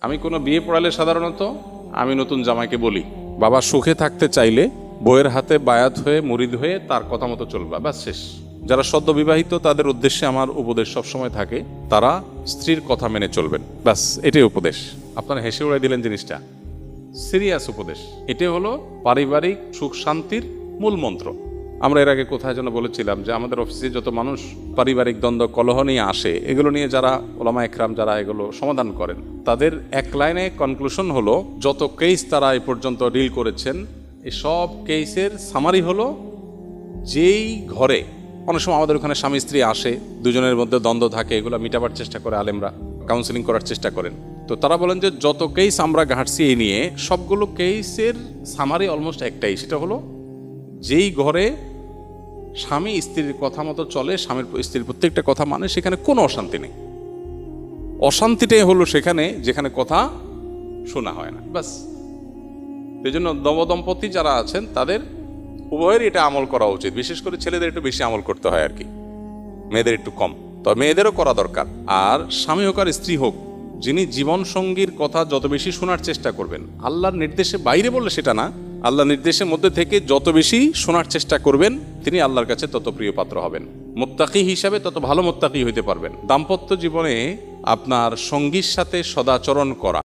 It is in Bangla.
আমি কোনো বিয়ে পড়ালে সাধারণত আমি নতুন জামাইকে বলি, বাবা সুখে থাকতে চাইলে বইয়ের হাতে বায়াত হয়ে মুরিদ হয়ে তার কথা মতো চলবা, ব্যাস শেষ। যারা সদ্য বিবাহিত তাদের উদ্দেশ্যে আমার উপদেশ সবসময় থাকে, তারা স্ত্রীর কথা মেনে চলবেন, ব্যাস এটাই উপদেশ। আপনারা হেসে উড়াই দিলেন জিনিসটা, সিরিয়াস উপদেশ। এটাই হলো পারিবারিক সুখ শান্তির মূল মন্ত্র। আমরা এর আগে কোথায় যেন বলেছিলাম যে আমাদের অফিসে যত মানুষ পারিবারিক দ্বন্দ্ব কলহ নিয়ে আসে, এগুলো নিয়ে যারা ওলামা একরাম যারা এগুলো সমাধান করেন, তাদের এক লাইনে কনক্লুশন হলো, যত কেস তারা এই পর্যন্ত ডিল করেছেন এই সব কেসের সামারি হলো, যেই ঘরে অনেক সময় আমাদের ওখানে স্বামী স্ত্রী আসে, দুজনের মধ্যে দ্বন্দ্ব থাকে, এগুলো মিটাবার চেষ্টা করে আলেমরা, কাউন্সিলিং করার চেষ্টা করেন। তো তারা বলেন যে যত কেস আমরা ঘাঁটছি এই নিয়ে, সবগুলো কেসের সামারি অলমোস্ট একটাই, সেটা হলো যেই ঘরে স্বামী স্ত্রীর কথা মতো চলে, স্বামীর স্ত্রীর প্রত্যেকটা কথা মানে, সেখানে কোনো অশান্তি নেই। অশান্তিটাই হলো সেখানে যেখানে কথা শোনা হয় না, ব্যাস। এই জন্য নবদম্পতি যারা আছেন তাদের উভয়ের এটা আমল করা উচিত। বিশেষ করে ছেলেদের একটু বেশি আমল করতে হয় আর কি, মেয়েদের একটু কম, তবে মেয়েদেরও করা দরকার। আর স্বামী হোক আর স্ত্রী হোক, যিনি জীবন সঙ্গীর কথা যত বেশি শোনার চেষ্টা করবেন, আল্লাহর নির্দেশে বাইরে বললে সেটা না, আল্লাহর নির্দেশের মধ্যে থেকে যত বেশি শোনার চেষ্টা করবেন, তিনি আল্লাহর কাছে তত প্রিয় পাত্র হবেন। মুত্তাকি হিসাবে তত ভালো মুত্তাকি হইতে পারবেন। দাম্পত্য জীবনে আপনার সঙ্গীর সাথে সদাচরণ করা,